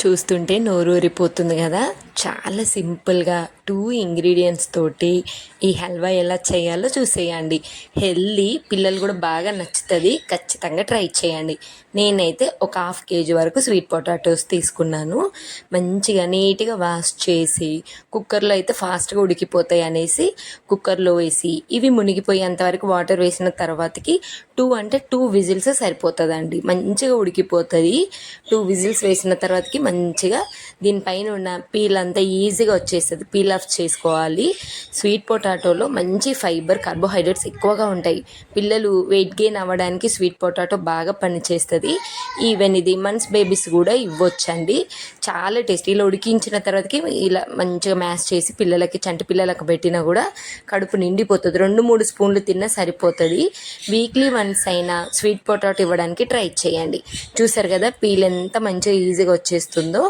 చూస్తుంటే నోరూరిపోతుంది కదా. చాలా సింపుల్గా 2 ఇంగ్రీడియంట్స్ తోటి ఈ హల్వా ఎలా చేయాలో చూసేయండి. హెల్దీ, పిల్లలు కూడా బాగా నచ్చుతుంది. ఖచ్చితంగా ట్రై చేయండి. నేనైతే ఒక 1/2 kg వరకు స్వీట్ పొటాటోస్ తీసుకున్నాను. మంచిగా నీట్గా వాష్ చేసి కుక్కర్లో అయితే ఫాస్ట్గా ఉడికిపోతాయి అనేసి కుక్కర్లో వేసి ఇవి మునిగిపోయేంత వరకు వాటర్ వేసిన తర్వాతకి 2 విజిల్స్ సరిపోతుందండి. మంచిగా ఉడికిపోతుంది. 2 విజిల్స్ వేసిన తర్వాతకి మంచిగా దీనిపైన ఉన్న పీల్ అంతా ఈజీగా వచ్చేస్తుంది. పీల్ ఆఫ్ చేసుకోవాలి. స్వీట్ పొటాటోలో మంచి ఫైబర్, కార్బోహైడ్రేట్స్ ఎక్కువగా ఉంటాయి. పిల్లలు వెయిట్ గెయిన్ అవ్వడానికి స్వీట్ పొటాటో బాగా పనిచేస్తుంది. ఈవెన్ ఇది మంత్స్ బేబీస్ కూడా ఇవ్వచ్చండి. చాలా టేస్టీ. ఇలా ఉడికించిన తర్వాతకి ఇలా మంచిగా మ్యాష్ చేసి పిల్లలకి, చంటి పిల్లలకు పెట్టినా కూడా కడుపు నిండిపోతుంది. 2-3 స్పూన్లు తిన్నా సరిపోతుంది. వీక్లీ వన్స్ అయినా స్వీట్ పొటాటో ఇవ్వడానికి ట్రై చేయండి. చూసారు కదా పీల్ ఎంత మంచిగా ఈజీగా వచ్చేస్తుందో.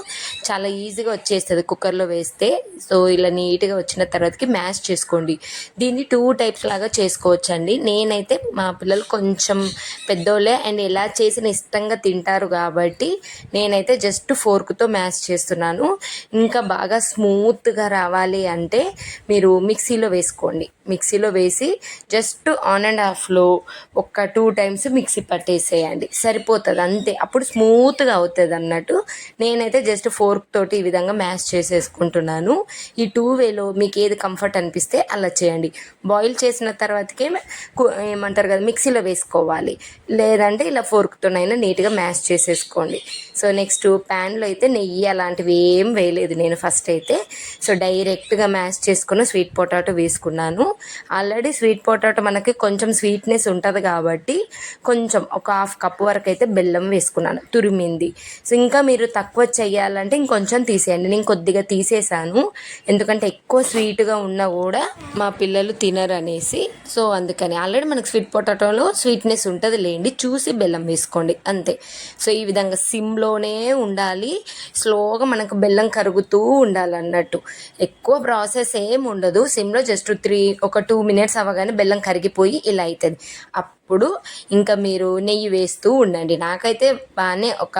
చాలా ఈజీగా వచ్చేస్తుంది కుక్కర్లో వేస్తే. సో ఇలా నీట్గా వచ్చిన తర్వాతకి మ్యాష్ చేసుకోండి. దీన్ని 2 టైప్స్ లాగా చేసుకోవచ్చండి. నేనైతే మా పిల్లలు కొంచెం పెద్దోళ్ళే అండ్ ఎలా చేసిన ఇష్టంగా తింటారు కాబట్టి నేనైతే జస్ట్ ఫోర్క్తో మ్యాష్ చేస్తున్నాను. ఇంకా బాగా స్మూత్గా రావాలి అంటే మీరు మిక్సీలో వేసుకోండి. మిక్సీలో వేసి జస్ట్ ఆన్ అండ్ ఆఫ్లో ఒక 2 టైమ్స్ మిక్సీ పట్టేసేయండి, సరిపోతుంది అంతే. అప్పుడు స్మూత్గా అవుతుంది అన్నట్టు. నేనైతే జస్ట్ ఫోర్క్ తోటి ఈ విధంగా మ్యాష్ చేసేసుకుంటున్నాను. ఈ 2 వేలో మీకు ఏది కంఫర్ట్ అనిపిస్తే అలా చేయండి. బాయిల్ చేసిన తర్వాతకే ఏమంటారు కదా మిక్సీలో వేసుకోవాలి, లేదంటే ఇలా ఫోర్క్తోనైనా నీట్గా మ్యాష్ చేసేసుకోండి. సో నెక్స్ట్ ప్యాన్లో అయితే నెయ్యి అలాంటివి ఏం వేయలేదు నేను ఫస్ట్ అయితే. సో డైరెక్ట్గా మ్యాష్ చేసుకుని స్వీట్ పొటాటో వేసుకున్నాను. ఆల్రెడీ స్వీట్ పొటాటో మనకి కొంచెం స్వీట్నెస్ ఉంటుంది కాబట్టి కొంచెం ఒక 1/2 కప్ వరకు అయితే బెల్లం వేసుకున్నాను, తురిమింది. సో ఇంకా మీరు తక్కువ చేయాలంటే ఇంకొంచెం తీసేయండి. నేను కొద్దిగా తీసేసాను, ఎందుకంటే ఎక్కువ స్వీట్గా ఉన్నా కూడా మా పిల్లలు తినరు అనేసి. సో అందుకని ఆల్రెడీ మనకు స్వీట్ పొటాటోలో స్వీట్నెస్ ఉంటుంది లేండి, చూసి బెల్లం వేసుకోండి అంతే. సో ఈ విధంగా సిమ్లోనే ఉండాలి, స్లోగా మనకు బెల్లం కరుగుతూ ఉండాలన్నట్టు. ఎక్కువ ప్రాసెస్ ఏం ఉండదు. సిమ్లో జస్ట్ ఒక 2 మినిట్స్ అవ్వగానే బెల్లం కరిగిపోయి ఇలా అవుతుంది. అప్పుడు ఇంకా మీరు నెయ్యి వేస్తూ ఉండండి. నాకైతే బాగానే ఒక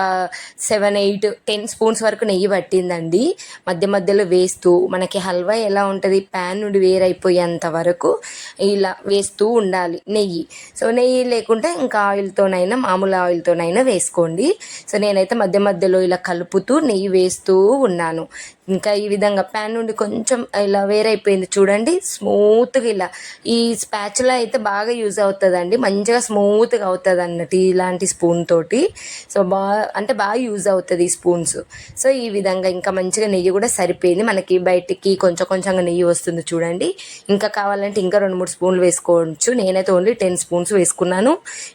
7, 8, 10 స్పూన్స్ వరకు నెయ్యి పట్టిందండి. మధ్య మధ్యలో వేస్తూ మనకి హల్వా ఎలా ఉంటుంది, ప్యాన్ నుండి వేరైపోయేంత వరకు ఇలా వేస్తూ ఉండాలి నెయ్యి. సో నెయ్యి లేకుంటే ఇంకా ఆయిల్తోనైనా, మామూలు ఆయిల్తోనైనా వేసుకోండి. సో నేనైతే మధ్య మధ్యలో ఇలా కలుపుతూ నెయ్యి వేస్తూ ఉన్నాను. ఇంకా ఈ విధంగా ప్యాన్ నుండి కొంచెం ఇలా వేరైపోయింది చూడండి, స్మూత్గా ఇలా. ఈ స్పాచులా అయితే బాగా యూజ్ అవుతుందండి, మంచిగా స్మూత్గా అవుతుంది అన్నట్టు ఇలాంటి స్పూన్ తోటి. సో బాగా యూజ్ అవుతుంది ఈ స్పూన్స్. సో ఈ విధంగా ఇంకా మంచిగా నెయ్యి కూడా సరిపోయింది. మనకి బయటికి కొంచెంగా నెయ్యి వస్తుంది చూడండి. ఇంకా కావాలంటే ఇంకా 2-3 స్పూన్లు వేసుకోవచ్చు. నేనైతే ఓన్లీ 10 స్పూన్స్ వేసుకున్నాను.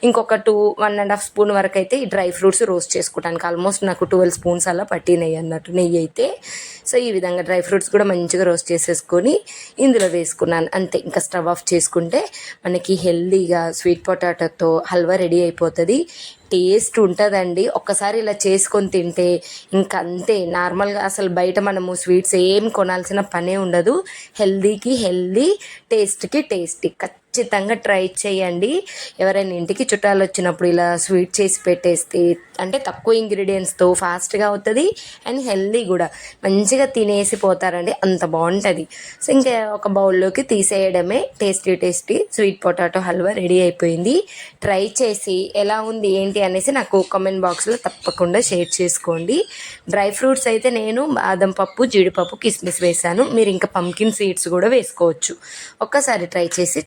ఇంకొక 1.5 స్పూన్ వరకు అయితే ఈ డ్రై ఫ్రూట్స్ రోస్ట్ చేసుకోవడానికి ఆల్మోస్ట్ నాకు 12 స్పూన్స్ అలా పట్టినాయి అన్నట్టు నెయ్యి అయితే. సో ఈ విధంగా డ్రై ఫ్రూట్స్ కూడా మంచిగా రోస్ట్ చేసేసుకొని ఇందులో వేసుకున్నాను అంతే. ఇంకా స్టవ్ ఆఫ్ చేసుకుంటే మనకి హెల్దీగా స్వీట్ పొటాటోతో హల్వా రెడీ అయిపోతుంది. టేస్ట్ ఉంటుందండి. ఒక్కసారి ఇలా చేసుకొని తింటే ఇంకా అంతే. నార్మల్గా అసలు బయట మనము స్వీట్స్ ఏం కొనాల్సిన పనే ఉండదు. హెల్దీకి హెల్దీ, టేస్ట్కి టేస్టీ. ఖచ్చితంగా ట్రై చేయండి. ఎవరైనా ఇంటికి చుట్టాలు వచ్చినప్పుడు ఇలా స్వీట్ చేసి పెట్టేస్తే, అంటే తక్కువ ఇంగ్రీడియంట్స్తో ఫాస్ట్గా అవుతుంది అండ్ హెల్దీ కూడా. మంచిగా తినేసి పోతారండి, అంత బాగుంటుంది. సో ఇంకా ఒక బౌల్లోకి తీసేయడమే. Tasty sweet potato halwa ready అయిపోయింది. ట్రై చేసి ఎలా ఉంది ఏంటి అనేసి నాకు కామెంట్ బాక్స్లో తప్పకుండా షేర్ చేసుకోండి. డ్రై ఫ్రూట్స్ అయితే నేను బాదం పప్పు, జీడిపప్పు, కిస్మిస్ వేసాను. మీరు ఇంకా పంకిన్ సీడ్స్ కూడా వేసుకోవచ్చు. ఒక్కసారి ట్రై చేసి